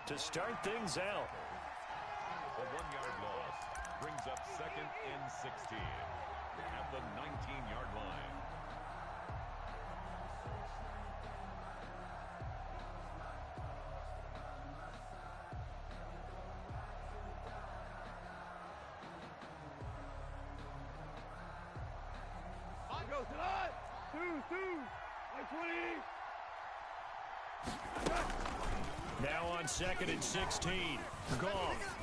to start things out. A 1-yard loss brings up 2nd and 16 at the 19-yard line. Go tonight. 20. Now on 2nd and 16. Goff.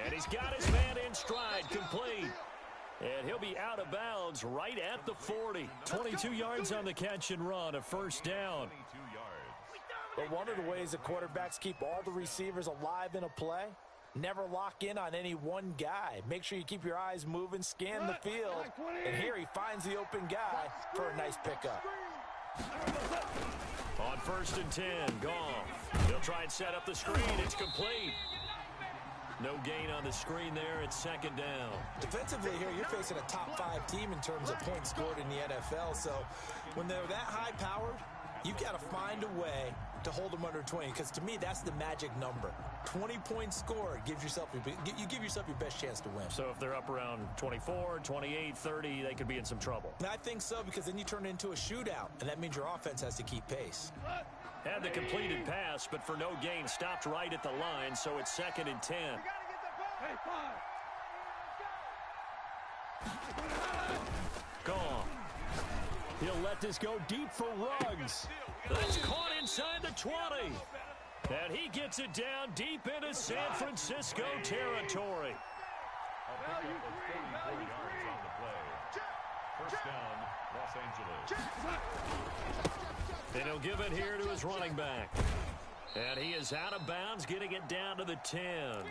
And he's got his man in stride, complete. And he'll be out of bounds right at the 40. 22 yards on the catch and run, a first down. But one of the ways that quarterbacks keep all the receivers alive in a play, never lock in on any one guy. Make sure you keep your eyes moving, scan the field. And here he finds the open guy for a nice pickup. On 1st and 10, Goff. He'll try and set up the screen. It's complete. No gain on the screen there. It's 2nd down. Defensively here, you're facing a top 5 team in terms of points scored in the NFL. So when they're that high-powered, you've got to find a way to hold them under 20, because to me, that's the magic number. 20 points scored you give yourself your best chance to win. So if they're up around 24, 28, 30, they could be in some trouble. And I think so, because then you turn it into a shootout, and that means your offense has to keep pace. Had the completed pass, but for no gain, stopped right at the line, so it's 2nd and 10. Gone. He'll let this go deep for Ruggs. That's caught inside the 20. And he gets it down deep into San Francisco territory. A pickup of 34 yards on the play. First down, Los Angeles. And he'll give it here to his running back. And he is out of bounds, getting it down to the 10.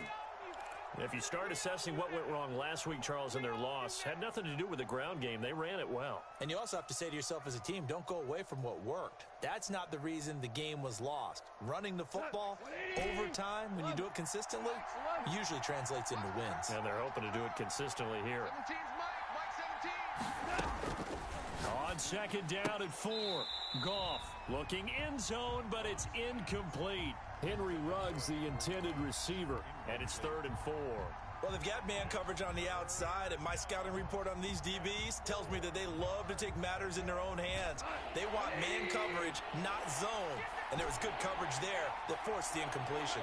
If you start assessing what went wrong last week, Charles, in their loss, had nothing to do with the ground game. They ran it well. And you also have to say to yourself as a team, don't go away from what worked. That's not the reason the game was lost. Running the football over time, when you do it consistently, usually translates into wins. And they're hoping to do it consistently here. On 2nd down and 4. Goff looking end zone, but it's incomplete. Henry Ruggs, the intended receiver, and it's 3rd and 4. Well, they've got man coverage on the outside, and my scouting report on these DBs tells me that they love to take matters in their own hands. They want man coverage, not zone. And there was good coverage there that forced the incompletion.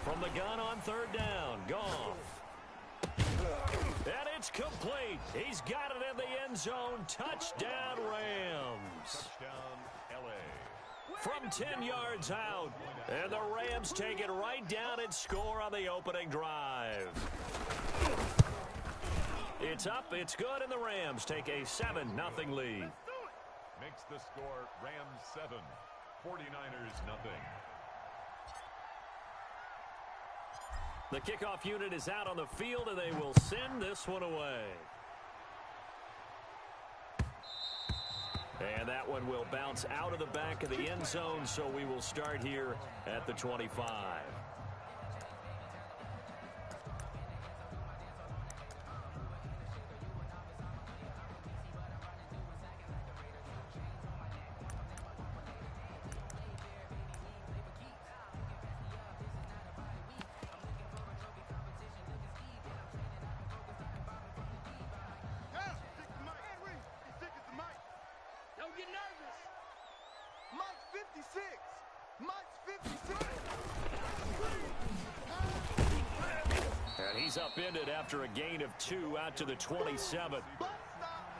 From the gun on 3rd down, Goff. And it's complete. He's got it in the end zone. Touchdown, Rams. Touchdown, L.A. From 10 yards out. And the Rams take it right down and score on the opening drive. It's up, it's good, and the Rams take a 7-0 lead. Makes the score Rams 7, 49ers nothing. The kickoff unit is out on the field, and they will send this one away. And that one will bounce out of the back of the end zone, so we will start here at the 25. And he's upended after a gain of 2 out to the 27.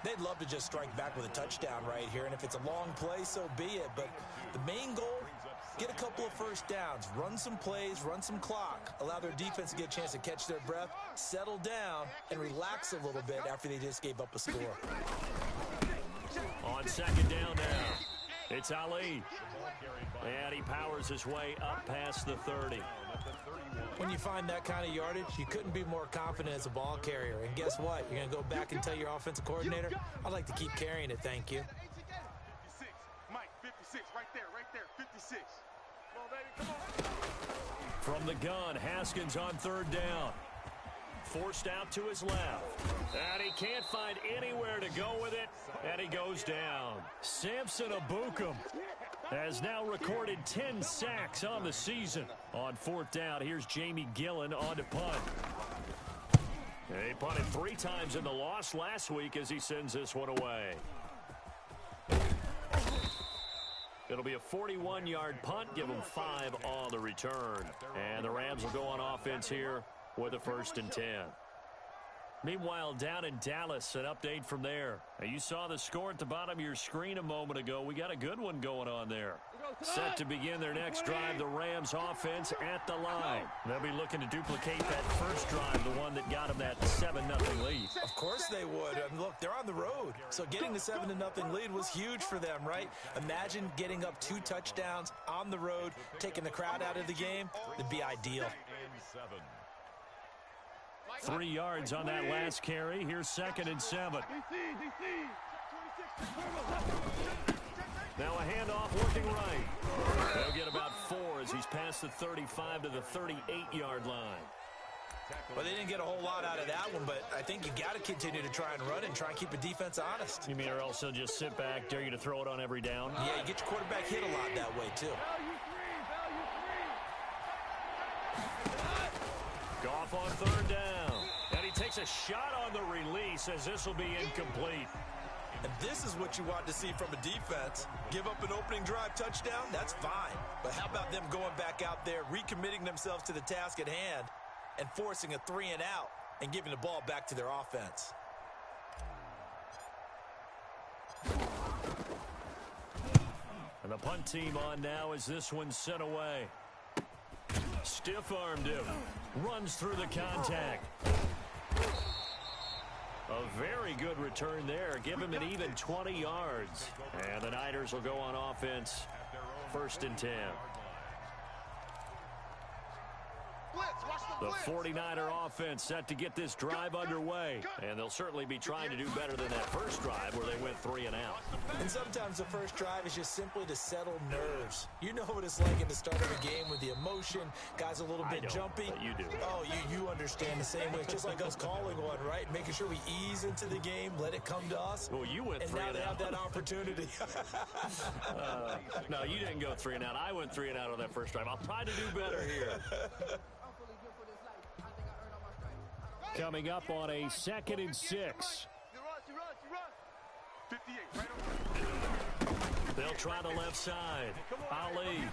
They'd love to just strike back with a touchdown right here, and if it's a long play, so be it. But the main goal, get a couple of first downs, run some plays, run some clock, allow their defense to get a chance to catch their breath, settle down, and relax a little bit after they just gave up a score. On 2nd down now, it's Ali. And he powers his way up past the 30. When you find that kind of yardage, you couldn't be more confident as a ball carrier. And guess what? You're going to go back and tell your offensive coordinator, I'd like to keep carrying it, thank you. 56. Mike, 56. Right there, 56. Come on, baby, come on. From the gun, Haskins on 3rd down. forced out to his left. And he can't find anywhere to go with it, and he goes down. Samson Abukum has now recorded 10 sacks on the season. On fourth down, here's Jamie Gillen on to punt. He punted 3 times in the loss last week as he sends this one away. It'll be a 41-yard punt, give them 5 on the return. And the Rams will go on offense here with a 1st and 10. Meanwhile, down in Dallas, an update from there. Now, you saw the score at the bottom of your screen a moment ago. We got a good one going on there. Set to begin their next drive, the Rams offense at the line. They'll be looking to duplicate that first drive, the one that got them that 7-0 lead. Of course they would. I mean, look, they're on the road. So getting the 7-0 lead was huge for them, right? Imagine getting up 2 touchdowns on the road, taking the crowd out of the game. It'd be ideal. 3 yards on that last carry. Here's 2nd and 7. Now a handoff working right. They'll get about 4 as he's past the 35 to the 38-yard line. Well, they didn't get a whole lot out of that one, but I think you got to continue to try and run and try and keep the defense honest. You mean or else they'll just sit back, dare you to throw it on every down? Yeah, you get your quarterback hit a lot that way, too. Goff on 3rd down. And he takes a shot on the release as this will be incomplete. And this is what you want to see from a defense. Give up an opening drive touchdown, that's fine. But how about them going back out there, recommitting themselves to the task at hand, and forcing a 3-and-out and giving the ball back to their offense? And the punt team on now as this one's sent away. Stiff-armed him. Runs through the contact. A very good return there. Give him an even 20 yards. And the Niners will go on offense. 1st and 10. The 49er offense set to get this drive underway. And they'll certainly be trying to do better than that first drive where they went 3-and-out. And sometimes the first drive is just simply to settle nerves. You know what it's like at the start of a game with the emotion. Guys a little bit jumpy. But you do. Oh, you understand the same way. It's just like us calling one, right? Making sure we ease into the game, let it come to us. Well, you went 3-and-out. And now they have that opportunity. No, you didn't go 3-and-out. I went 3-and-out on that first drive. I'll try to do better here. Coming up on a 2nd and 6. They'll try the left side. Ali.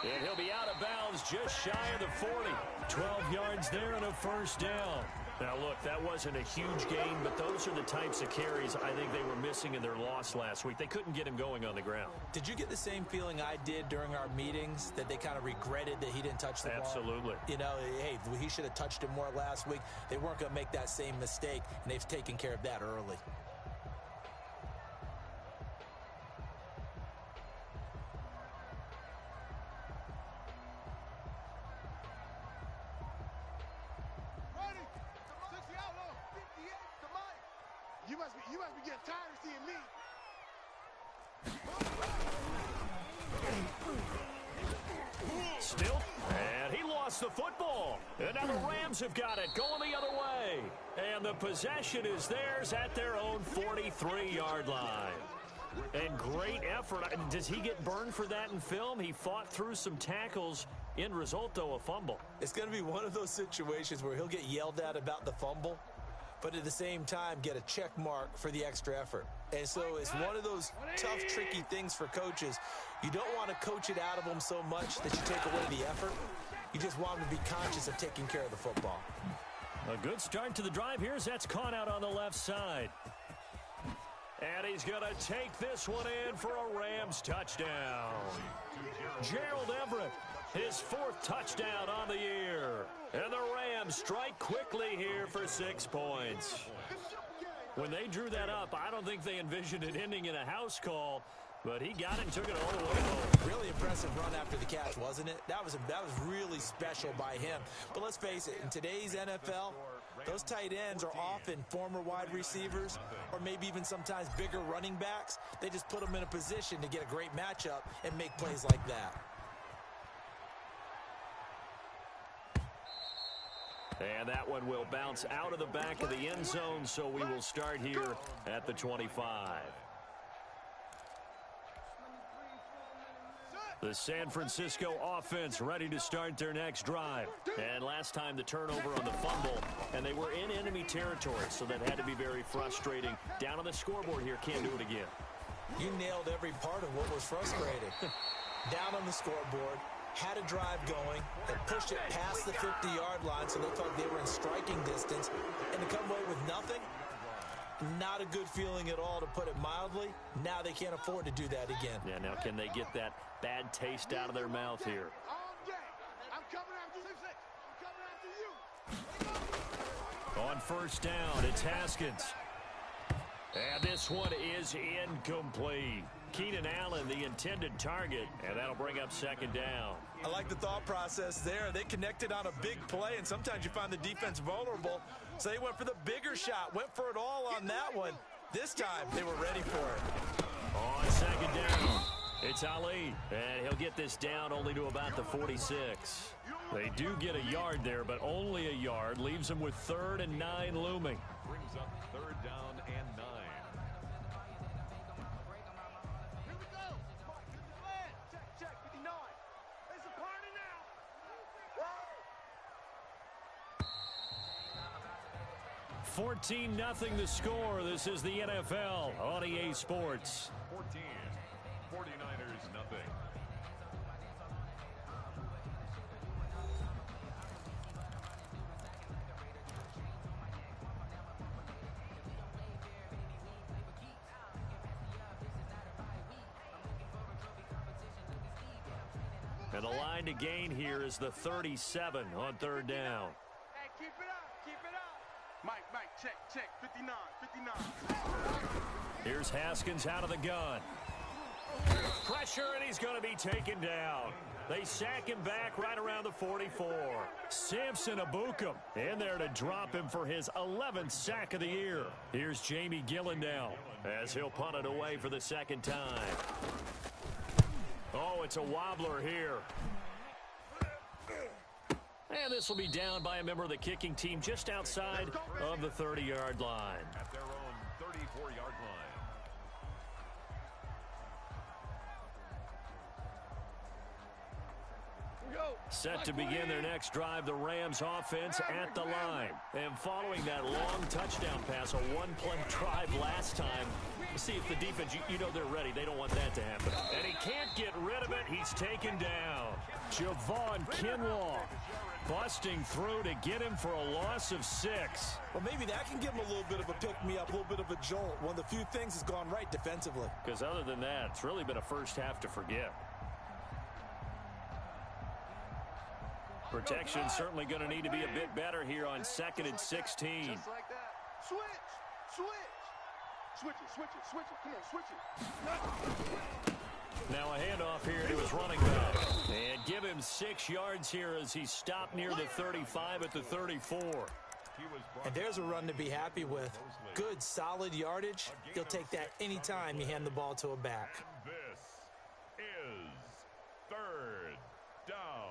And he'll be out of bounds just shy of the 40. 12 yards there and a 1st down. Now, look, that wasn't a huge gain, but those are the types of carries I think they were missing in their loss last week. They couldn't get him going on the ground. Did you get the same feeling I did during our meetings, that they kind of regretted that he didn't touch the ball? Absolutely. You know, hey, he should have touched it more last week. They weren't going to make that same mistake, and they've taken care of that early. You must be getting tired of seeing me. Still, and he lost the football. And now the Rams have got it, going the other way. And the possession is theirs at their own 43-yard line. And great effort. Does he get burned for that in film? He fought through some tackles. End result, though, a fumble. It's going to be one of those situations where he'll get yelled at about the fumble, but at the same time get a check mark for the extra effort. And so it's one of those tough, tricky things for coaches. You don't want to coach it out of them so much that you take away the effort. You just want them to be conscious of taking care of the football. A good start to the drive here as that's caught out on the left side. And he's going to take this one in for a Rams touchdown. Gerald Everett, his 4th touchdown on the year. And the Rams strike quickly here for 6 points. When they drew that up, I don't think they envisioned it ending in a house call, but he got it and took it all the way home. Really impressive run after the catch, wasn't it? That was really special by him. But let's face it, in today's NFL, those tight ends are often former wide receivers or maybe even sometimes bigger running backs. They just put them in a position to get a great matchup and make plays like that. And that one will bounce out of the back of the end zone, so we will start here at the 25. The San Francisco offense ready to start their next drive. And last time the turnover on the fumble, and they were in enemy territory, so that had to be very frustrating. Down on the scoreboard here, can't do it again. You nailed every part of what was frustrating. Down on the scoreboard, had a drive going, and pushed it past the 50-yard line so they felt they were in striking distance, and to come away with nothing, not a good feeling at all, to put it mildly. Now they can't afford to do that again. Yeah, now can they get that bad taste out of their mouth here? I'm coming after you. On first down, it's Haskins. And this one is incomplete. Keenan Allen, the intended target, and that'll bring up second down. I like the thought process there. They connected on a big play, and sometimes you find the defense vulnerable. So they went for the bigger shot, went for it all on that one. This time, they were ready for it. On second down, it's Ali, and he'll get this down only to about the 46. They do get a yard there, but only a yard. Leaves them with 3rd and 9 looming. Brings up 3rd down and 9. Here we go. Check, 59. It's a party now. 14-0 the score. This is the NFL on EA Sports. 14. 49ers nothing. And the line to gain here is the 37 on 3rd down. Hey, keep it up. Mike, check, 59. Here's Haskins out of the gun. Pressure, and he's going to be taken down. They sack him back right around the 44. Samson Abukum in there to drop him for his 11th sack of the year. Here's Jamie Gillendow as he'll punt it away for the second time. Oh, it's a wobbler here. And this will be down by a member of the kicking team just outside of the 30-yard line. At their own 34-yard line. Set to begin their next drive, the Rams offense at the line. And following that long touchdown pass, a one-play drive last time, see if the defense, you know they're ready. They don't want that to happen. And he can't get rid of it. He's taken down. Javon Kinlaw busting through to get him for a loss of 6. Well, maybe that can give him a little bit of a pick-me-up, a little bit of a jolt. One of the few things that's gone right defensively. Because other than that, it's really been a first half to forget. Protection certainly going to need to be a bit better here on 2nd and 16. Just like that. Switch. Switch it. Come on, switch it. Now a handoff here to his running back. And give him 6 yards here as he's stopped near the 35 at the 34. And there's a run to be happy with. Good, solid yardage. You'll take that anytime you hand the ball to a back. This is 3rd down.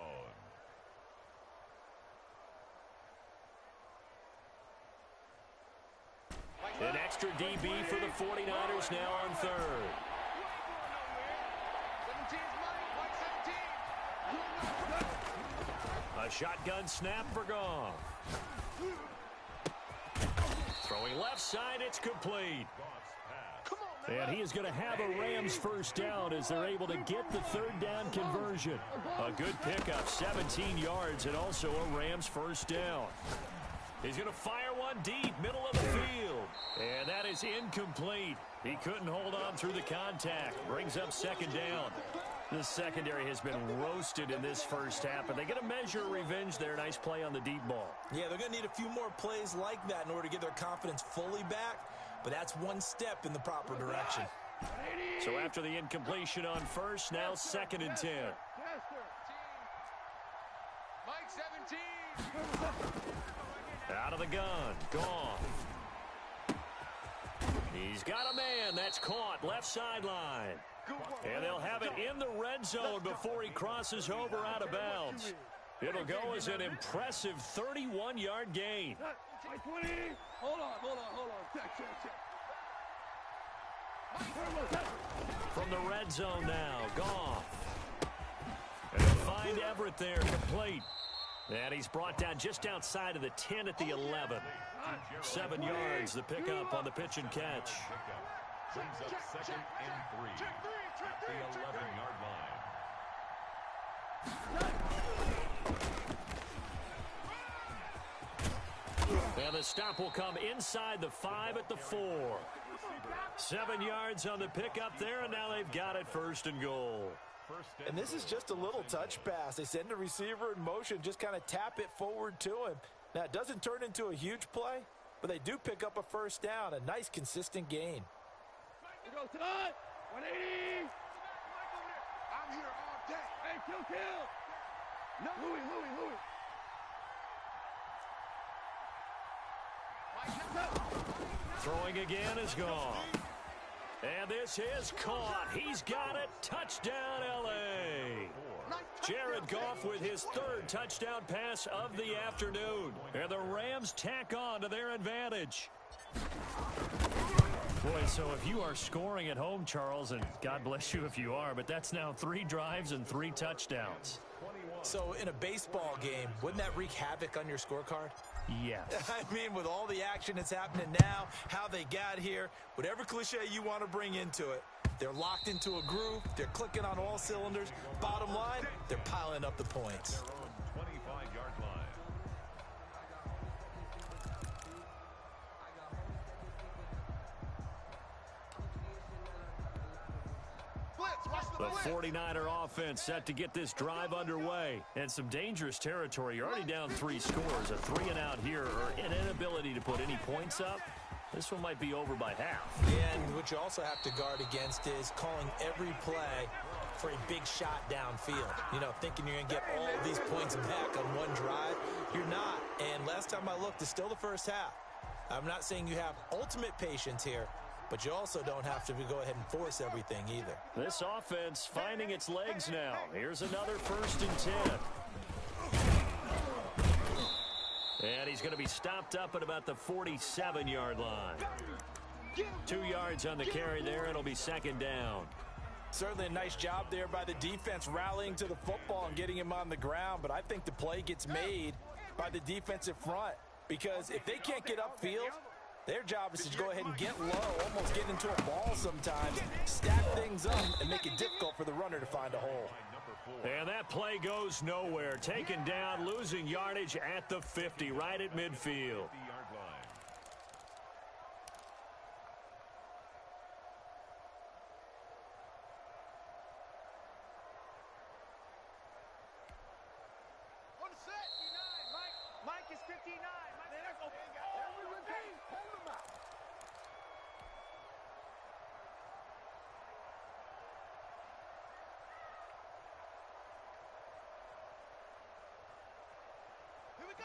An extra DB for the 49ers now on 3rd. 17's A shotgun snap for Goff. Throwing left side, it's complete. And he is going to have a Rams first down as they're able to get the 3rd down conversion. A good pickup, 17 yards, and also a Rams first down. He's going to fire one deep, middle of the field. And that is incomplete. He couldn't hold on through the contact. Brings up 2nd down. The secondary has been roasted in this first half, but they get a measure of revenge there. Nice play on the deep ball. Yeah, they're going to need a few more plays like that in order to get their confidence fully back, but that's one step in the proper direction. So after the incompletion on first, now 2nd and 10. Mike 17. Out of the gun, Goff. He's got a man. That's caught, left sideline. And they'll have it in the red zone before he crosses over out of bounds. It'll go as an impressive 31-yard gain. Hold on. Check. From the red zone now, Goff. And they'll find Everett there, complete. And he's brought down just outside of the 10 at the 11. 7 yards, the pickup on the pitch and catch. Brings up 2nd and 3 at the 11-yard line. And the stop will come inside the 5 at the 4. 7 yards on the pickup there, and now they've got it 1st and goal. And this is just a little touch pass. They send the receiver in motion, just kind of tap it forward to him. Now, it doesn't turn into a huge play, but they do pick up a 1st down, a nice, consistent gain. We go tonight. 180. I'm here all day. Hey, kill. No, Louis. Throwing again is gone. And this is caught. He's got it. Touchdown, L.A. Jared Goff with his 3rd touchdown pass of the afternoon. And the Rams tack on to their advantage. Boy, so if you are scoring at home, Charles, and God bless you if you are, but that's now 3 drives and 3 touchdowns. So in a baseball game, wouldn't that wreak havoc on your scorecard? Yes. I mean, with all the action that's happening now, how they got here, whatever cliche you want to bring into it, they're locked into a groove, they're clicking on all cylinders. Bottom line, they're piling up the points. 25-yard line. The 49er offense set to get this drive underway. And some dangerous territory. You're already down 3 scores. A 3-and-out here, or an inability to put any points up. This one might be over by half. And what you also have to guard against is calling every play for a big shot downfield. You know, thinking you're going to get all of these points back on one drive. You're not. And last time I looked, it's still the first half. I'm not saying you have ultimate patience here, but you also don't have to go ahead and force everything either. This offense finding its legs now. Here's another 1st and 10. And he's going to be stopped up at about the 47-yard line. 2 yards on the carry there. It'll be 2nd down. Certainly a nice job there by the defense rallying to the football and getting him on the ground, but I think the play gets made by the defensive front, because if they can't get upfield, their job is to go ahead and get low, almost get into a ball sometimes, stack things up, and make it difficult for the runner to find a hole. And that play goes nowhere. Taken down, losing yardage at the 50, right at midfield. Mike is 59.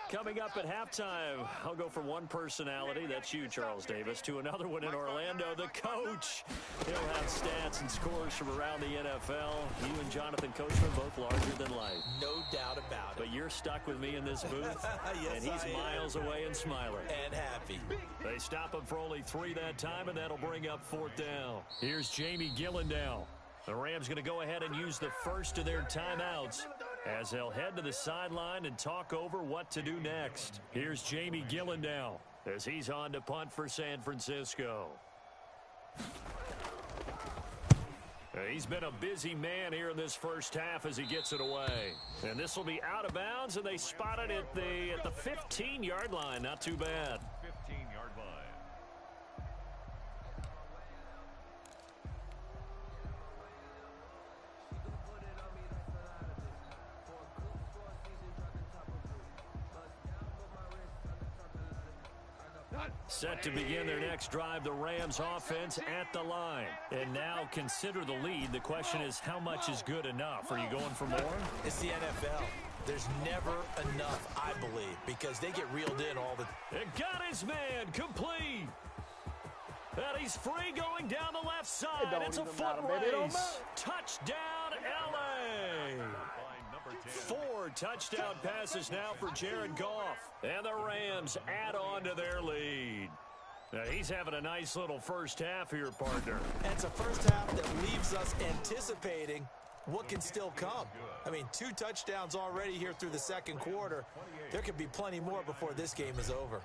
Coming up at halftime, I'll go from one personality, that's you, Charles Davis, to another one in Orlando, the coach. He'll have stats and scores from around the NFL. You and Jonathan Coachman both larger than life. No doubt about it. But you're stuck with me in this booth, yes, and he's miles away and smiling. And happy. They stop him for only 3 that time, and that'll bring up 4th down. Here's Jamie Gillendow. The Rams going to go ahead and use the first of their timeouts as they'll head to the sideline and talk over what to do next. Here's Jamie Gillendow as he's on to punt for San Francisco. He's been a busy man here in this first half as he gets it away. And this will be out of bounds, and they spot it at the 15-yard line. Not too bad. 15-yard line. Set to begin their next drive, the Rams offense at the line. And now consider the lead. The question is, how much is good enough? Are you going for more? It's the NFL. There's never enough, I believe, because they get reeled in all the... It got his man complete. And he's free going down the left side. It's a foot race. Touchdown, L.A. By number 4 touchdown passes now for Jared Goff. And the Rams add on to their lead. Now, he's having a nice little first half here, partner. And it's a first half that leaves us anticipating what can still come. I mean, 2 touchdowns already here through the second quarter. There could be plenty more before this game is over.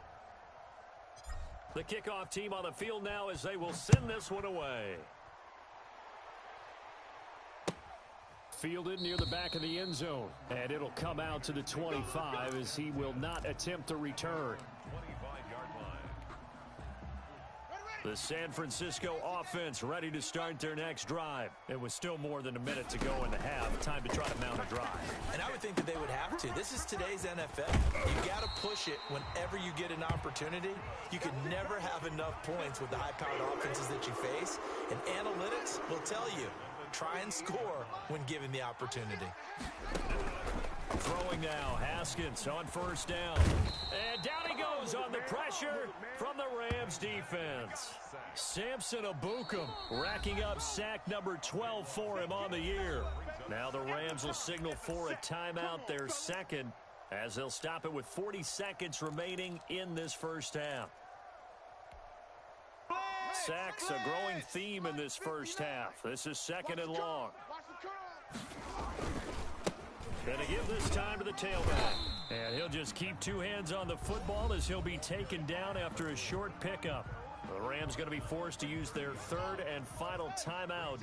The kickoff team on the field now as they will send this one away. Fielded near the back of the end zone. And it'll come out to the 25 as he will not attempt to return. 25-yard line. The San Francisco offense ready to start their next drive. It was still more than a minute to go in the half. Time to try to mount a drive. And I would think that they would have to. This is today's NFL. You got to push it whenever you get an opportunity. You can never have enough points with the high-powered offenses that you face. And analytics will tell you, try and score when given the opportunity. Throwing now, Haskins on first down. And down he goes on the pressure from the Rams defense. Samson Abukum racking up sack number 12 for him on the year. Now the Rams will signal for a timeout, their second, as they'll stop it with 40 seconds remaining in this first half. Sacks, a growing theme in this first half. This is second and long. Gonna give this time to the tailback. And he'll just keep 2 hands on the football as he'll be taken down after a short pickup. The Rams going to be forced to use their third and final timeout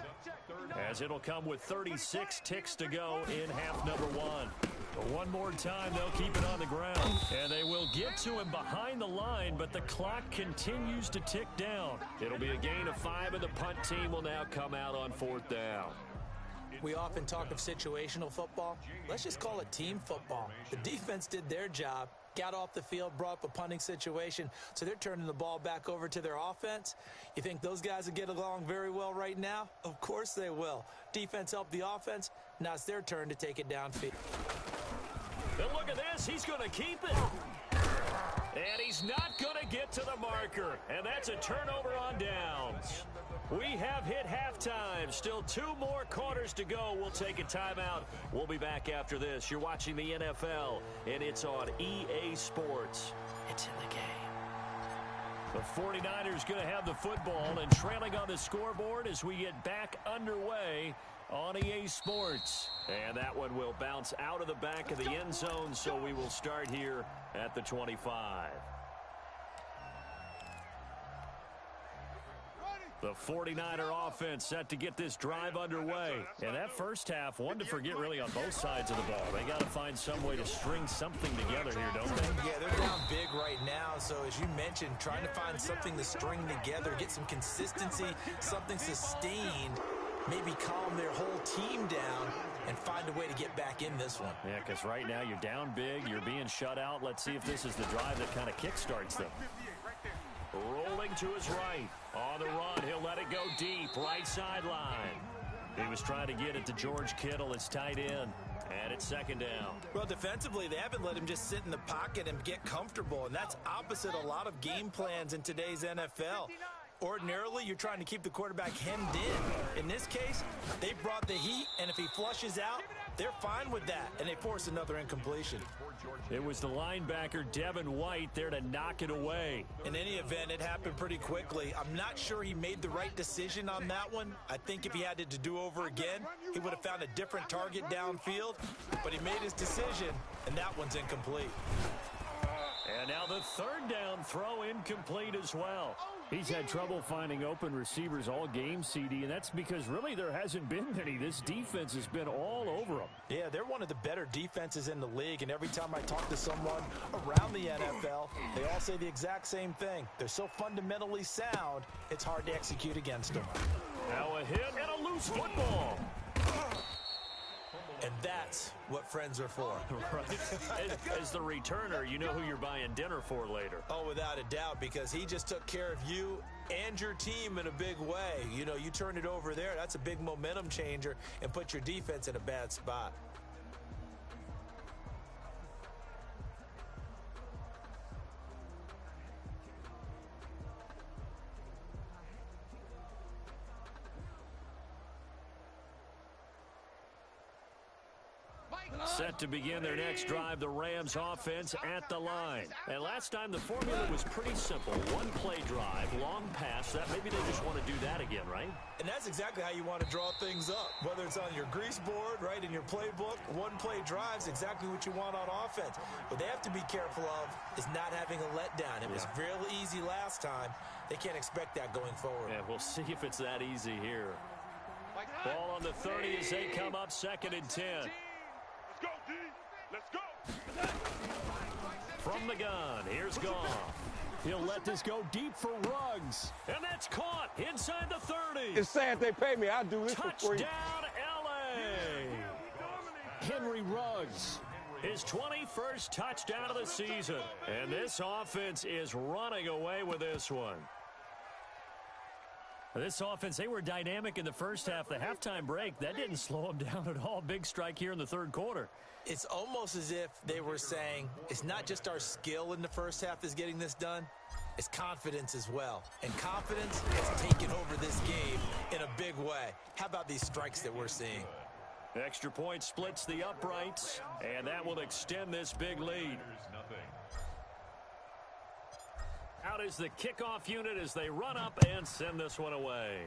as it'll come with 36 ticks to go in half number 1. But one more time, they'll keep it on the ground. And they will get to him behind the line, but the clock continues to tick down. It'll be a gain of 5, and the punt team will now come out on 4th down. We often talk of situational football. Let's just call it team football. The defense did their job, got off the field, brought up a punting situation, so they're turning the ball back over to their offense. You think those guys will get along very well right now? Of course they will. Defense helped the offense. Now it's their turn to take it downfield. And look at this. He's going to keep it. And he's not going to get to the marker. And that's a turnover on downs. We have hit halftime. Still 2 more quarters to go. We'll take a timeout. We'll be back after this. You're watching the NFL, and it's on EA Sports. It's in the game. The 49ers going to have the football and trailing on the scoreboard as we get back underway on EA Sports. And that one will bounce out of the back of the end zone, so we will start here at the 25. The 49er offense set to get this drive underway. And that first half, one to forget really on both sides of the ball. They got to find some way to string something together here, don't they? Yeah, they're down big right now. So as you mentioned, trying to find something to string together, get some consistency, something sustained, maybe calm their whole team down and find a way to get back in this one. Yeah, because right now you're down big, you're being shut out. Let's see if this is the drive that kind of kickstarts them. Rolling to his right. On the run, he'll let it go deep, right sideline. He was trying to get it to George Kittle, his tight end, and it's second down. Well, defensively, they haven't let him just sit in the pocket and get comfortable, and that's opposite a lot of game plans in today's NFL. Ordinarily, you're trying to keep the quarterback hemmed in. In this case, they brought the heat, and if he flushes out, they're fine with that, and they force another incompletion. It was the linebacker, Devin White, there to knock it away. In any event, it happened pretty quickly. I'm not sure he made the right decision on that one. I think if he had it to do over again, he would have found a different target downfield, but he made his decision, and that one's incomplete. And now the third down throw incomplete as well. He's had trouble finding open receivers all game, CD, and that's because really there hasn't been any. This defense has been all over them. Yeah, they're one of the better defenses in the league, and every time I talk to someone around the NFL, they all say the exact same thing. They're so fundamentally sound, it's hard to execute against them. Now a hit and a loose football. And that's what friends are for. Right. As the returner, you know who you're buying dinner for later. Oh, without a doubt, because he just took care of you and your team in a big way. You know, you turn it over there, that's a big momentum changer and put your defense in a bad spot. Set to begin their next drive, the Rams offense at the line. And last time the formula was pretty simple. One play drive, long pass. That maybe they just want to do that again, right? And that's exactly how you want to draw things up. Whether it's on your grease board, right, in your playbook, one play drive's exactly what you want on offense. What they have to be careful of is not having a letdown. It was real easy last time. They can't expect that going forward. Yeah, we'll see if it's that easy here. Ball on the 30 as they come up 2nd and 10. Let's go, D. Let's go. From the gun, here's Goff. He'll let this go deep for Ruggs. And that's caught inside the 30. It's sad they pay me. I'll do this for free. Touchdown, L.A. Henry Ruggs. His 21st touchdown of the season. And this offense is running away with this one. This offense, they were dynamic in the first half. The halftime break, that didn't slow them down at all. Big strike here in the third quarter. It's almost as if they were saying, it's not just our skill in the first half that's getting this done, it's confidence as well. And confidence has taken over this game in a big way. How about these strikes that we're seeing? Extra point splits the uprights, and that will extend this big lead. Out is the kickoff unit as they run up and send this one away.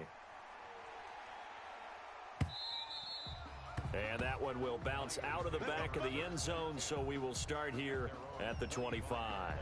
And that one will bounce out of the back of the end zone, so we will start here at the 25.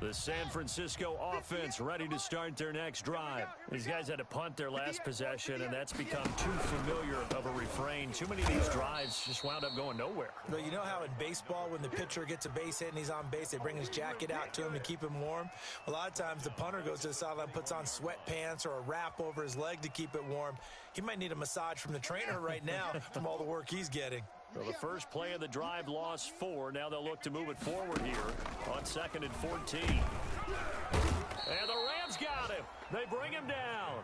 The San Francisco offense ready to start their next drive. These guys had to punt their last possession, and that's become too familiar of a refrain. Too many of these drives just wound up going nowhere. Well, you know how in baseball, when the pitcher gets a base hit and he's on base, they bring his jacket out to him to keep him warm? A lot of times the punter goes to the sideline, puts on sweatpants or a wrap over his leg to keep it warm. He might need a massage from the trainer right now from all the work he's getting. Well, the first play of the drive lost 4. Now they'll look to move it forward here on 2nd and 14. And the Rams got him. They bring him down.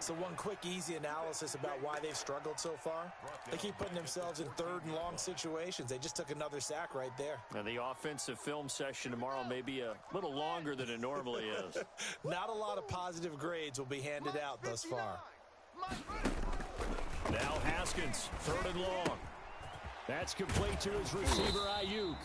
So one quick, easy analysis about why they've struggled so far. They keep putting themselves in 3rd and long situations. They just took another sack right there. And the offensive film session tomorrow may be a little longer than it normally is. Not a lot of positive grades will be handed out thus far. Now Haskins, 3rd and long. That's complete to his receiver, Ayuk.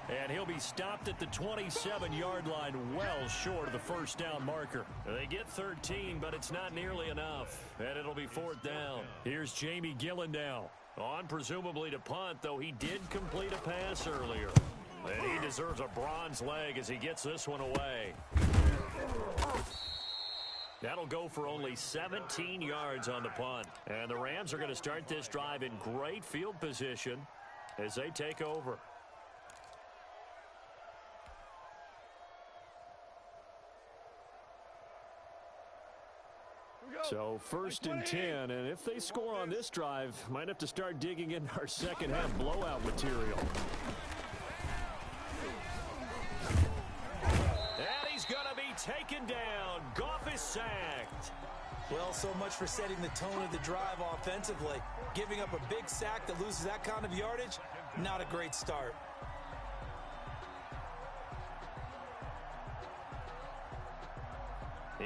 And he'll be stopped at the 27-yard line, well short of the first down marker. They get 13, but it's not nearly enough. And it'll be 4th down. Here's Jamie Gillen now. On presumably to punt, though he did complete a pass earlier. And he deserves a bronze leg as he gets this one away. That'll go for only 17 yards on the punt. And the Rams are going to start this drive in great field position as they take over. So 1st and 10, and if they score on this drive, might have to start digging in our second half blowout material. And he's going to be taken down. Goff is sacked. Well, so much for setting the tone of the drive offensively. Giving up a big sack that loses that kind of yardage, not a great start.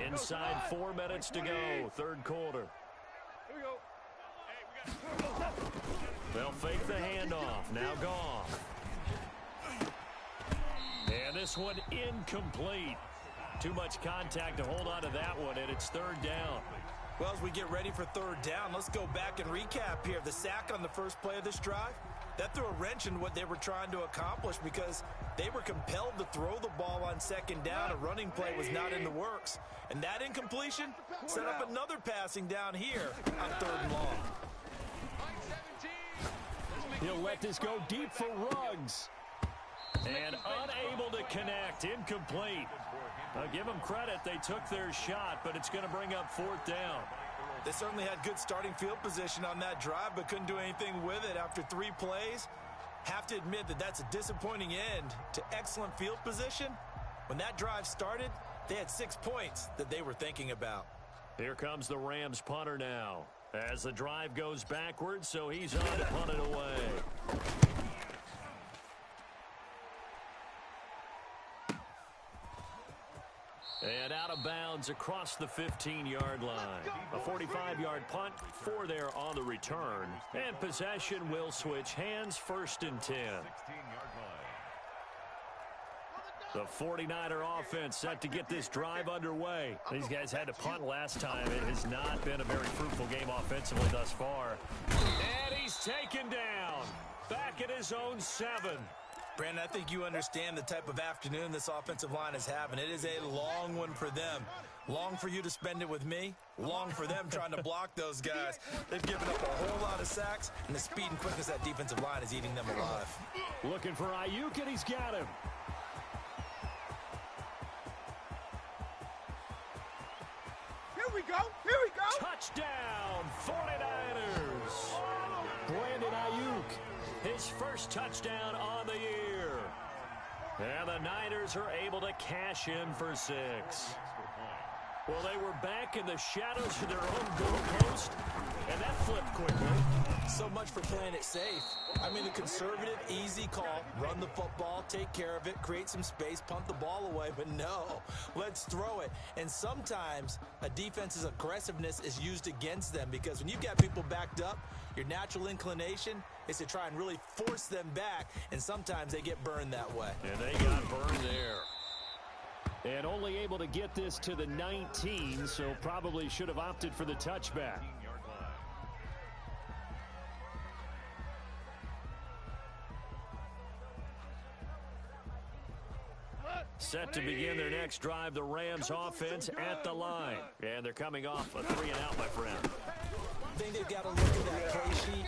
Inside 4 minutes to go, 3rd quarter. Here we go. They'll fake the handoff. Now Goff. And this one incomplete. Too much contact to hold on to that one, and it's 3rd down. Well, as we get ready for 3rd down, let's go back and recap here. The sack on the first play of this drive, that threw a wrench in what they were trying to accomplish because they were compelled to throw the ball on 2nd down. A running play was not in the works. And that incompletion set up another passing down here on 3rd and long. He'll let this go deep for Ruggs. And unable to connect. Incomplete. I'll give them credit. They took their shot, but it's going to bring up 4th down. They certainly had good starting field position on that drive, but couldn't do anything with it after 3 plays. Have to admit that that's a disappointing end to excellent field position. When that drive started, they had 6 points that they were thinking about. Here comes the Rams punter now. As the drive goes backwards, so he's on to punt it away. And out of bounds across the 15-yard line. A 45-yard punt, 4 there on the return. And possession will switch hands, 1st and 10. The 49er offense set to get this drive underway. These guys had to punt last time. It has not been a very fruitful game offensively thus far. And he's taken down. Back at his own 7. Brandon, I think you understand the type of afternoon this offensive line is having. It is a long one for them. Long for you to spend it with me. Long for them trying to block those guys. They've given up a whole lot of sacks, and the speed and quickness of that defensive line is eating them alive. Looking for Ayuk, and he's got him. Here we go. Here we go. Touchdown, 49ers. Brandon Ayuk, his first touchdown on the year. And the Niners are able to cash in for 6. Well, they were back in the shadows of their own goalpost, and that flipped quickly. So much for playing it safe. I mean, a conservative, easy call. Run the football, take care of it, create some space, punt the ball away. But no, let's throw it. And sometimes a defense's aggressiveness is used against them because when you've got people backed up, your natural inclination is to try and really force them back, and sometimes they get burned that way. And they got burned there. And only able to get this to the 19, so probably should have opted for the touchback. Set to begin their next drive, the Rams offense at the line. And they're coming off a 3-and-out, my friend. I think they've got to look at that play sheet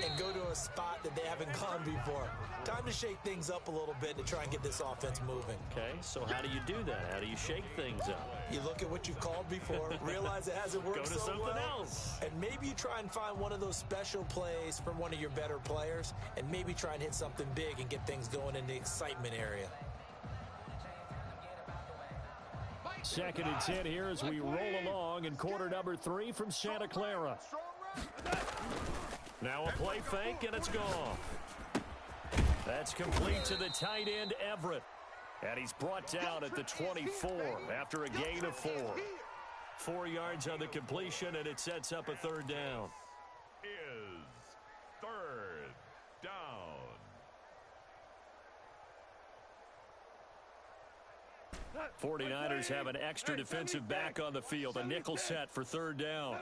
and go to a spot that they haven't gone before. Time to shake things up a little bit to try and get this offense moving. Okay, so how do you do that? How do you shake things up? You look at what you've called before, realize it hasn't worked Go to so something well, else. and maybe you try and find one of those special plays from one of your better players, and maybe try and hit something big and get things going in the excitement area. 2nd and 10 here as we roll along in quarter number 3 from Santa Clara. Now a play fake, and it's gone. That's complete to the tight end, Everett. And he's brought down at the 24 after a gain of 4. 4 yards on the completion, and it sets up a 3rd down. Is 3rd down. 49ers have an extra defensive back on the field. A nickel set for 3rd down.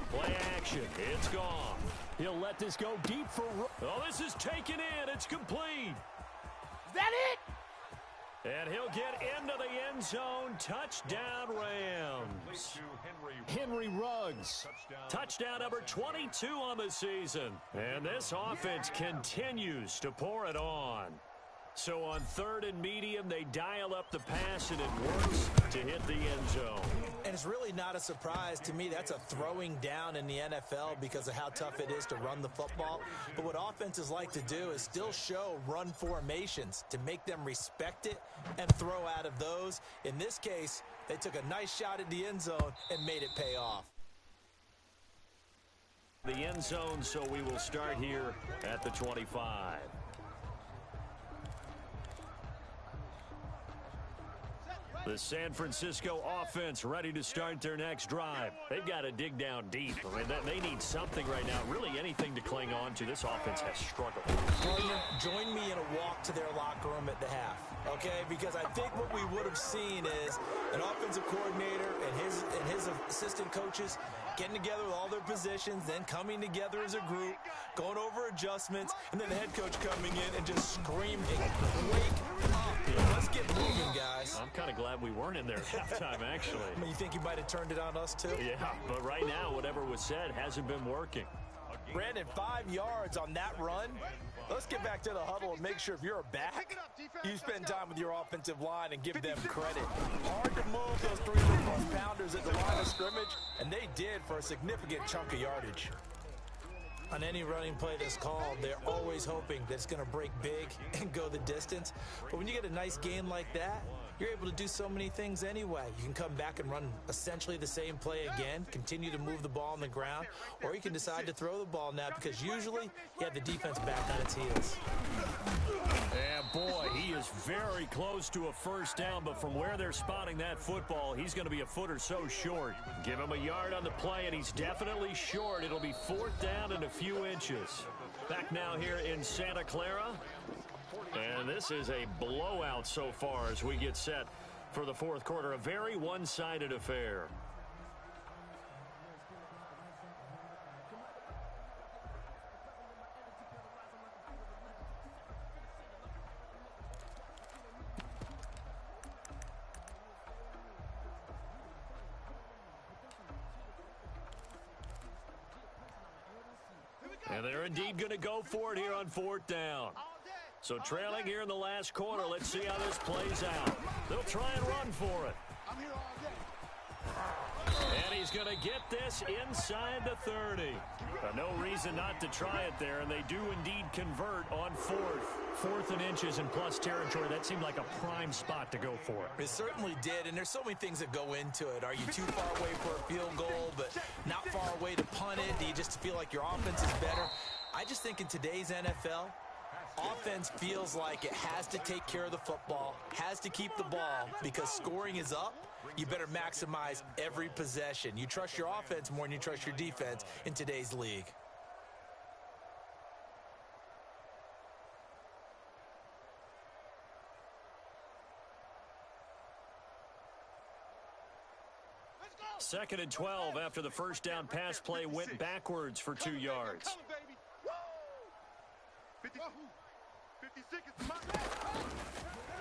Play action. It's gone. He'll let this go deep for... Oh, this is taken in. It's complete. Is that it? And he'll get into the end zone. Touchdown, Rams. Henry Ruggs. Touchdown number 22 on the season. And this offense continues to pour it on. So on 3rd and medium, they dial up the pass, and it works to hit the end zone. And it's really not a surprise to me. That's a throwing down in the NFL because of how tough it is to run the football. But what offenses like to do is still show run formations to make them respect it and throw out of those. In this case, they took a nice shot at the end zone and made it pay off. The end zone, so we will start here at the 25. The San Francisco offense ready to start their next drive. They've got to dig down deep. I mean, they need something right now, really anything to cling on to. This offense has struggled. Partner, join me in a walk to their locker room at the half, okay? Because I think what we would have seen is an offensive coordinator and his assistant coaches getting together with all their positions, then coming together as a group, going over adjustments, and then the head coach coming in and just screaming, wake up. Let's get moving, guys. I'm kind of glad we weren't in there at halftime, actually. I mean, you think he might have turned it on us, too? Yeah, but right now, whatever was said hasn't been working. Brandon, 5 yards on that run. Let's get back to the huddle and make sure if you're a back, you spend time with your offensive line and give them credit. Hard to move those 300-plus pounders at the line of scrimmage, and they did for a significant chunk of yardage. On any running play that's called, they're always hoping that it's going to break big and go the distance. But when you get a nice gain like that, you're able to do so many things anyway. You can come back and run essentially the same play again, continue to move the ball on the ground, or you can decide to throw the ball now because usually you have the defense back on its heels. And boy, he is very close to a first down, but from where they're spotting that football, he's going to be a foot or so short. Give him a yard on the play, and he's definitely short. It'll be 4th down and a few inches. Back now here in Santa Clara. And this is a blowout so far as we get set for the 4th quarter. A very one-sided affair. And they're indeed going to go for it here on 4th down. So trailing here in the last quarter, let's see how this plays out. They'll try and run for it. And he's going to get this inside the 30. No reason not to try it there, and they do indeed convert on 4th and inches in plus territory. That seemed like a prime spot to go for it. It certainly did, and there's so many things that go into it. Are you too far away for a field goal, but not far away to punt it? Do you just feel like your offense is better? I just think in today's NFL, offense feels like it has to take care of the football, has to keep the ball, because scoring is up. You better maximize every possession. You trust your offense more than you trust your defense in today's league. Second and 12 after the first down pass play went backwards for 2 yards.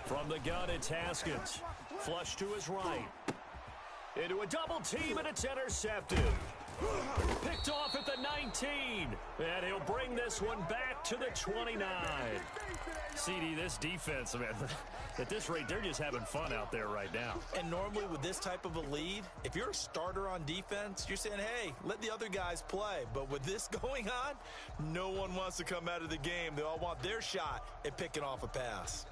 From the gun, it's Haskins. Flush to his right. Into a double team, and it's intercepted. Picked off at the 19. And he'll bring this one back to the 29. CD, this defense, man, at this rate, they're just having fun out there right now. And normally with this type of a lead, if you're a starter on defense, you're saying, hey, let the other guys play. But with this going on, no one wants to come out of the game. They all want their shot at picking off a pass.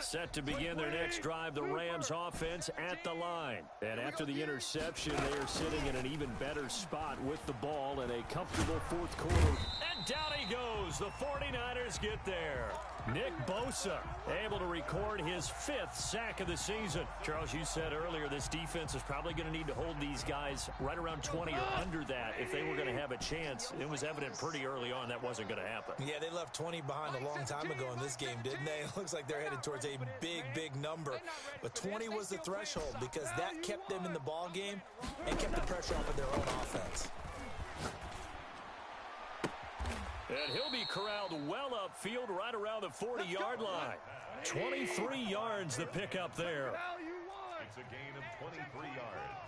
Set to begin their next drive, the Rams offense at the line. And after the interception, they are sitting in an even better spot with the ball in a comfortable 4th quarter. And down he goes. The 49ers get there. Nick Bosa able to record his 5th sack of the season. Charles, you said earlier this defense is probably going to need to hold these guys right around 20 or under that if they were going to have a chance. It was evident pretty early on that wasn't going to happen. Yeah, they left 20 behind a long time ago in this game, didn't they? It looks like they're headed towards a big number. But 20 was the threshold because that kept them in the ball game and kept the pressure off of their own offense. And he'll be corralled well upfield right around the 40-yard line. 23 yards the pickup there. It's a gain of 23 yards.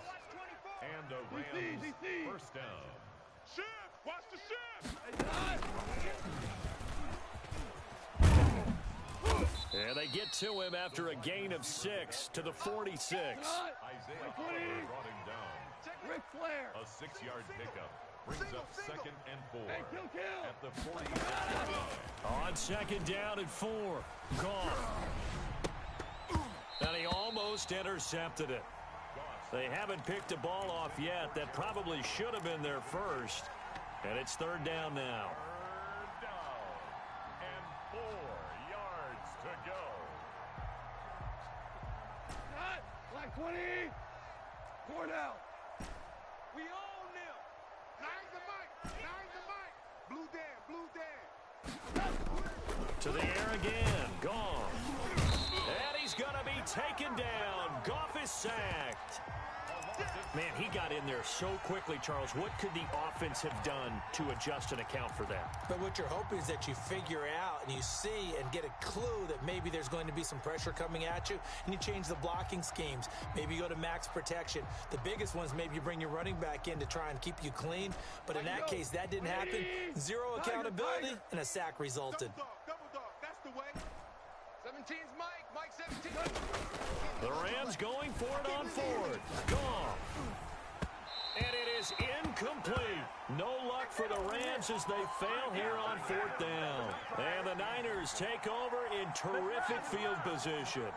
And a Rams first down. Shift! Watch the shift! And they get to him after a gain of 6 to the 46. Isaiah Oliver brought him down. Ric Flair! A 6-yard pickup. Brings up 2nd and 4 at the 40-yard line. On 2nd down and 4. Gone. And he almost intercepted it. They haven't picked a ball off yet. That probably should have been their first. And it's 3rd down now. 3rd down and 4 yards to go. Cut! Black 20! Cornell! We own them! Nine the mic! Nine the mic! Blue Dan! Blue Dan! To the air again. Gone. And he's going to be taken down. Goff is sacked. Man, he got in there so quickly, Charles. What could the offense have done to adjust and account for that? But what you're hoping is that you figure out and you see and get a clue that maybe there's going to be some pressure coming at you, and you change the blocking schemes. Maybe you go to max protection. The biggest ones, maybe you bring your running back in to try and keep you clean. But in that case, that didn't happen. Zero accountability, and a sack resulted. Double dog, that's the way. 17's Mike, Mike 17. The Rams going for it on 4th. Gone. And it is incomplete. No luck for the Rams as they fail here on 4th down. And the Niners take over in terrific field position.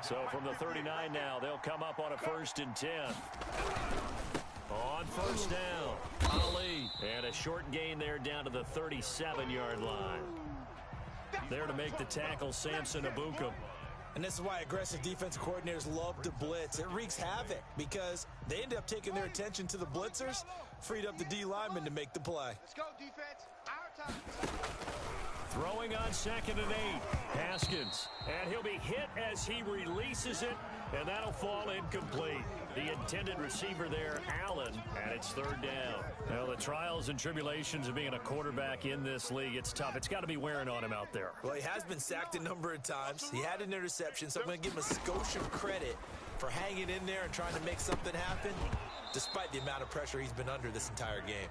So from the 39 now, they'll come up on a 1st and 10. On 1st down, Ali. And a short gain there down to the 37-yard line. There to make the tackle, Samson Abukum. And this is why aggressive defensive coordinators love to blitz. It wreaks havoc because they end up taking their attention to the blitzers, freed up the D lineman to make the play. Let's go, defense. Our time. Throwing on 2nd and 8. Haskins. And he'll be hit as he releases it, and that'll fall incomplete. The intended receiver there, Allen, and it's 3rd down. Well, the trials and tribulations of being a quarterback in this league, it's tough. It's got to be wearing on him out there. Well, he has been sacked a number of times. He had an interception, so I'm going to give him a skosh of credit for hanging in there and trying to make something happen, despite the amount of pressure he's been under this entire game.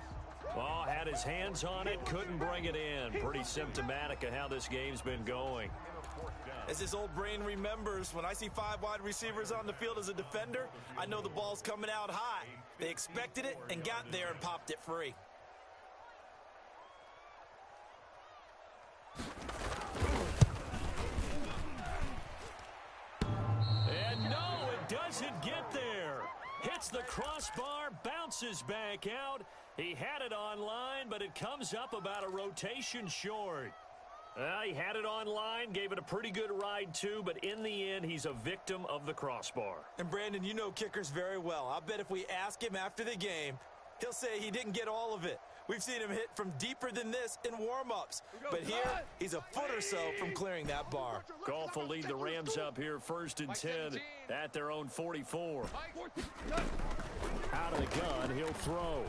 Well, had his hands on it, couldn't bring it in. Pretty symptomatic of how this game's been going. As his old brain remembers, when I see 5 wide receivers on the field as a defender, I know the ball's coming out high. They expected it and got there and popped it free. And no, it doesn't get there. Hits the crossbar, bounces back out. He had it online, but it comes up about a rotation short. He had it online, gave it a pretty good ride too, but in the end, he's a victim of the crossbar. And Brandon, you know kickers very well. I'll bet if we ask him after the game, he'll say he didn't get all of it. We've seen him hit from deeper than this in warm-ups. But here, he's a foot or so from clearing that bar. Goff will lead the Rams up here 1st and 10 at their own 44. Out of the gun, he'll throw.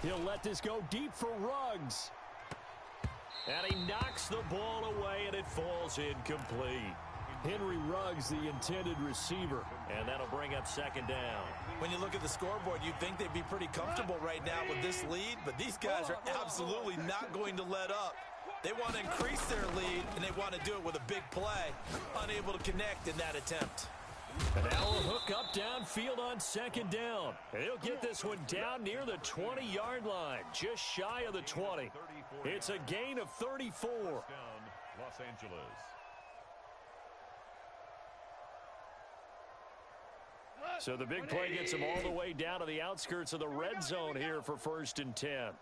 He'll let this go deep for Ruggs. And he knocks the ball away, and it falls incomplete. Henry Ruggs, the intended receiver, and that'll bring up 2nd down. When you look at the scoreboard, you'd think they'd be pretty comfortable right now with this lead, but these guys are absolutely not going to let up. They want to increase their lead, and they want to do it with a big play. Unable to connect in that attempt. And now a hook up downfield on 2nd down. He'll get this one down near the 20-yard line, just shy of the 20. It's a gain of 34. Los Angeles. So the big play gets him all the way down to the outskirts of the red zone here for 1st and 10.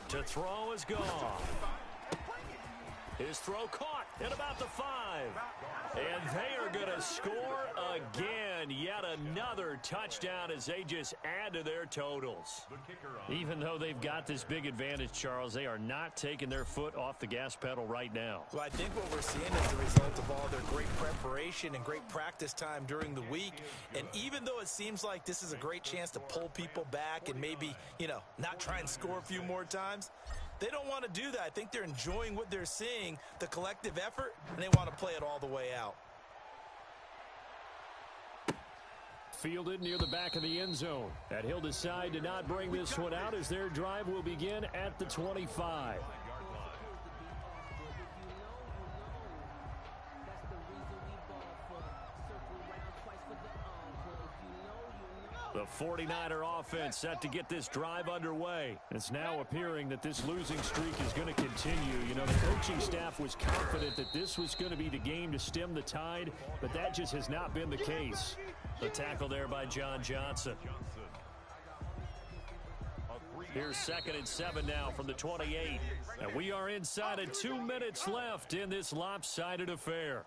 To throw is gone. His throw caught at about the 5. And they are going to score again. Yet another touchdown as they just add to their totals. Even though they've got this big advantage, Charles, they are not taking their foot off the gas pedal right now. Well, I think what we're seeing is the result of all their great preparation and great practice time during the week. And even though it seems like this is a great chance to pull people back and maybe, not try and score a few more times, they don't want to do that. I think they're enjoying what they're seeing, the collective effort, and they want to play it all the way out. Fielded near the back of the end zone. And he'll decide to not bring this one out as their drive will begin at the 25. The 49er offense set to get this drive underway. It's now appearing that this losing streak is going to continue. The coaching staff was confident that this was going to be the game to stem the tide, but that just has not been the case. The tackle there by John Johnson. Here's 2nd and 7 now from the 28. And we are inside of 2 minutes left in this lopsided affair.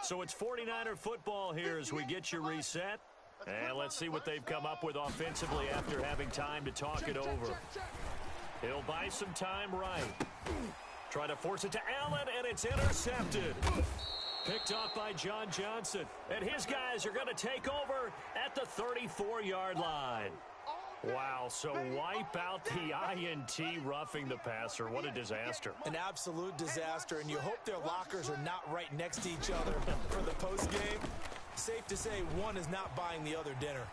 So it's 49er football here as we get you reset. And let's see what they've come up with offensively after having time to talk it over. He'll buy some time right. Try to force it to Allen, and it's intercepted. Picked off by John Johnson. And his guys are going to take over at the 34-yard line. Wow, so wipe out the INT roughing the passer. What a disaster. An absolute disaster, and you hope their lockers are not right next to each other for the postgame. Safe to say one is not buying the other dinner.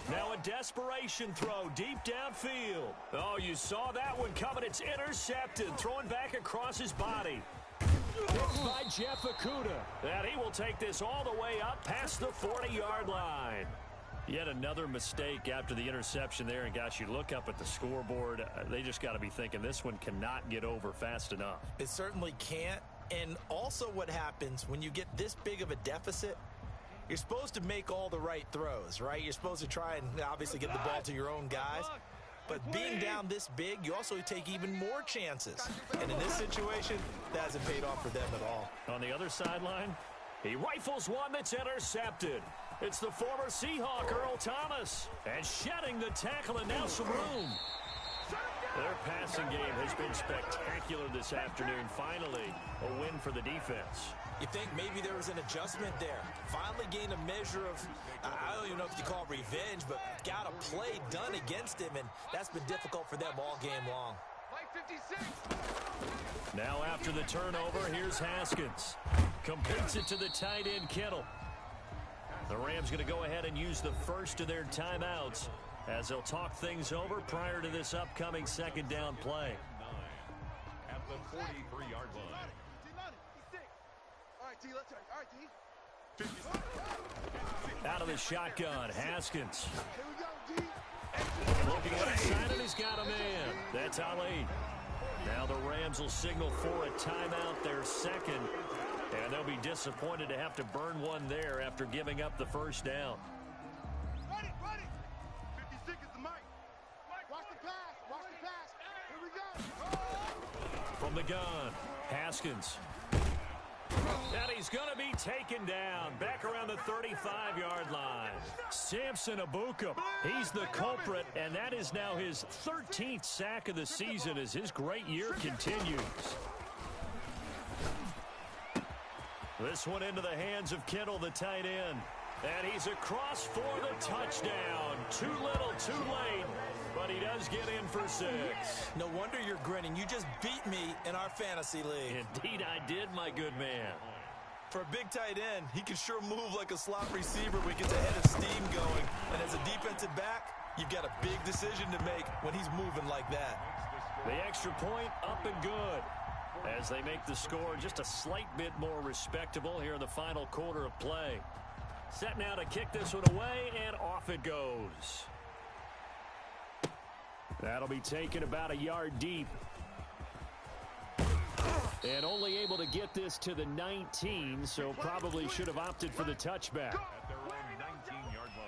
Now a desperation throw deep downfield. Oh, you saw that one coming. It's intercepted. Throwing back across his body. Picked by Jeff Okudah. And he will take this all the way up past the 40-yard line. Yet another mistake after the interception there. And, gosh, you look up at the scoreboard. They just got to be thinking this one cannot get over fast enough. It certainly can't. And also what happens when you get this big of a deficit, you're supposed to make all the right throws, right? You're supposed to try and obviously get the ball to your own guys. But being down this big, you also take even more chances. And in this situation, that hasn't paid off for them at all. On the other sideline, he rifles one that's intercepted. It's the former Seahawk, Earl Thomas. And shedding the tackle, and now some room. Their passing game has been spectacular this afternoon. Finally, a win for the defense. You think maybe there was an adjustment there. Finally gained a measure of, I don't even know if you call it revenge, but got a play done against him, and that's been difficult for them all game long. Now after the turnover, here's Haskins. Completes it to the tight end, Kittle. The Rams going to go ahead and use the first of their timeouts as they'll talk things over prior to this upcoming second down play. At the 43-yard line. Out of the shotgun, Haskins. Looking outside, and he's got a man. That's Ali. Now the Rams will signal for a timeout, their second. And they'll be disappointed to have to burn one there after giving up the first down. Ready. 56 is the mic. Watch the pass. Here we go. From the gun, Haskins. And he's going to be taken down back around the 35-yard line. Samson Abuka, he's the culprit, and that is now his 13th sack of the season as his great year continues. This one into the hands of Kittle, the tight end. And he's across for the touchdown. Too little, too late. But he does get in for 6. No wonder you're grinning. You just beat me in our fantasy league. Indeed I did, my good man. For a big tight end, he can sure move like a slot receiver when he gets a head of steam going. And as a defensive back, you've got a big decision to make when he's moving like that. The extra point up and good as they make the score just a slight bit more respectable here in the final quarter of play. Set now to kick this one away, and off it goes. That'll be taken about a yard deep. And only able to get this to the 19, so probably should have opted for the touchback. At their own 19-yard line.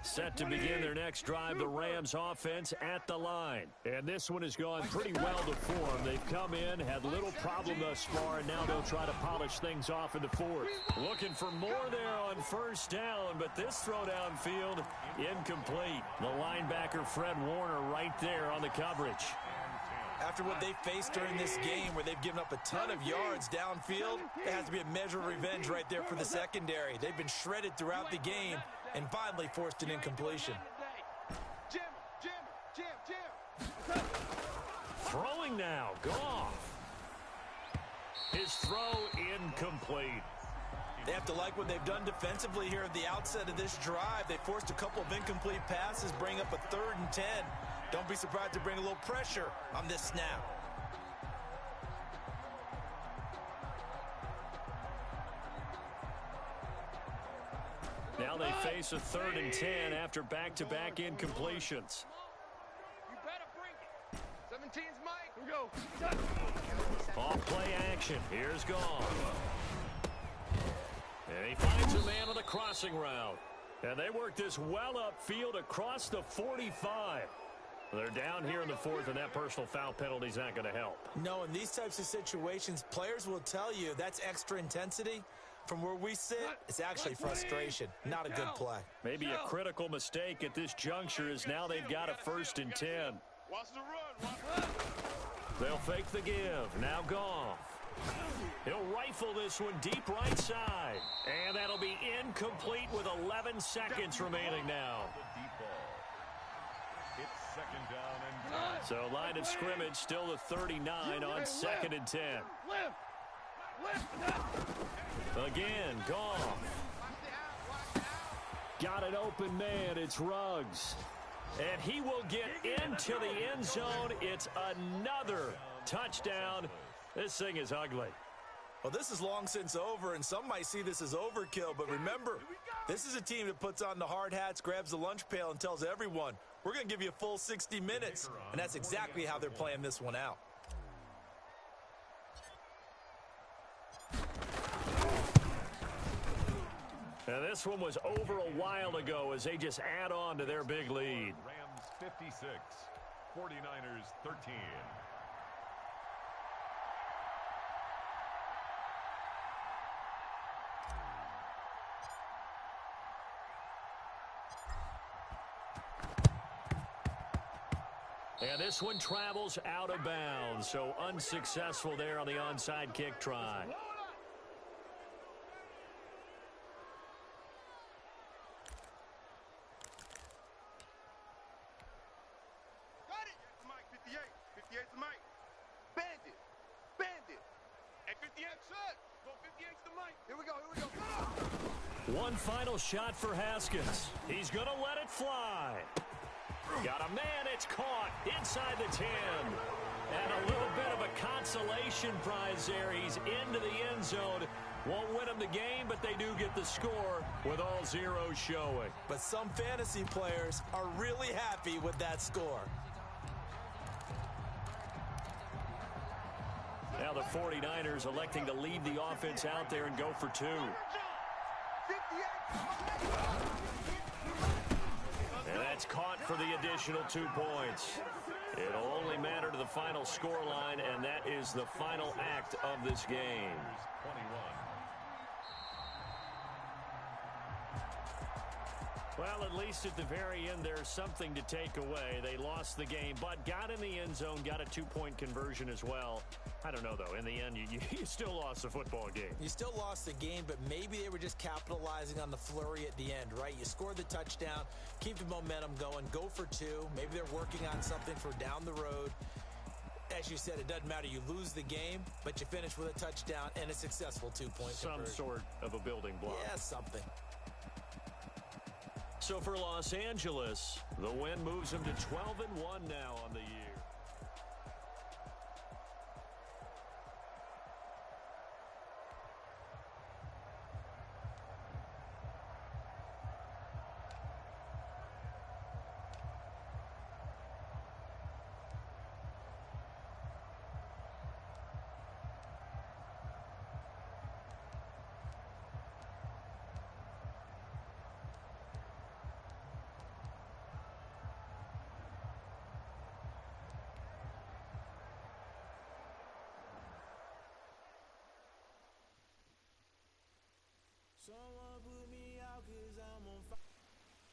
Set to begin their next drive, the Rams offense at the line. And this one has gone pretty well to form. They've come in, had little problem thus far, and now they'll try to polish things off in the fourth. Looking for more there on first down, but this throw downfield, incomplete. The linebacker, Fred Warner, right there on the coverage. After what they faced during this game where they've given up a ton of yards downfield, it has to be a measure of revenge right there for the secondary. They've been shredded throughout the game and finally forced an incompletion. Throwing now, Goff. His throw incomplete. They have to like what they've done defensively here at the outset of this drive. They forced a couple of incomplete passes, bring up a 3rd and 10. Don't be surprised to bring a little pressure on this snap. Now they face a 3rd and 10 after back-to-back incompletions. You better bring it. 17's Mike. Here we go. Off play action. Here's Goff. And he finds a man on the crossing route. And they work this well upfield across the 45. They're down here in the 4th, and that personal foul penalty is not going to help. No, in these types of situations, players will tell you that's extra intensity. From where we sit, it's actually frustration, not a good play. Maybe a critical mistake at this juncture is now they've got a 1st and 10. Watch the run. They'll fake the give. Now Goff. He'll rifle this one deep right side. And that'll be incomplete with 11 seconds remaining now. It's 2nd down and 10. So line of scrimmage still the 39 on 2nd and 10. Lift. Again, Goff. Got an open man. It's Ruggs. And he will get into the end zone. It's another touchdown. This thing is ugly. Well, this is long since over, and some might see this as overkill. But remember, this is a team that puts on the hard hats, grabs the lunch pail, and tells everyone, we're going to give you a full 60 minutes. And that's exactly how they're playing this one out. And this one was over a while ago as they just add on to their big lead. Rams 56, 49ers 13. And this one travels out of bounds, so unsuccessful there on the onside kick try. Got it. Mike, 58. 58's the Mike. Bandit. Bandit. And 58 shot. Go 58's the Mike. Here we go. Here we go. One final shot for Haskins. He's going to let it fly. Got a man, it's caught inside the 10. And a little bit of a consolation prize there. He's into the end zone. Won't win them the game, but they do get the score with all zeros showing. But some fantasy players are really happy with that score. Now the 49ers electing to leave the offense out there and go for two. 58. And that's caught for the additional 2 points. It'll only matter to the final scoreline, and that is the final act of this game. 21. Well, at least at the very end, there's something to take away. They lost the game, but got in the end zone, got a 2-point conversion as well. I don't know, though. In the end, you still lost the football game. You still lost the game, but maybe they were just capitalizing on the flurry at the end, right? You score the touchdown, keep the momentum going, go for two. Maybe they're working on something for down the road. As you said, it doesn't matter. You lose the game, but you finish with a touchdown and a successful 2-point conversion. Some sort of a building block. Yeah, something. So for Los Angeles, the win moves them to 12-1 now on the year. So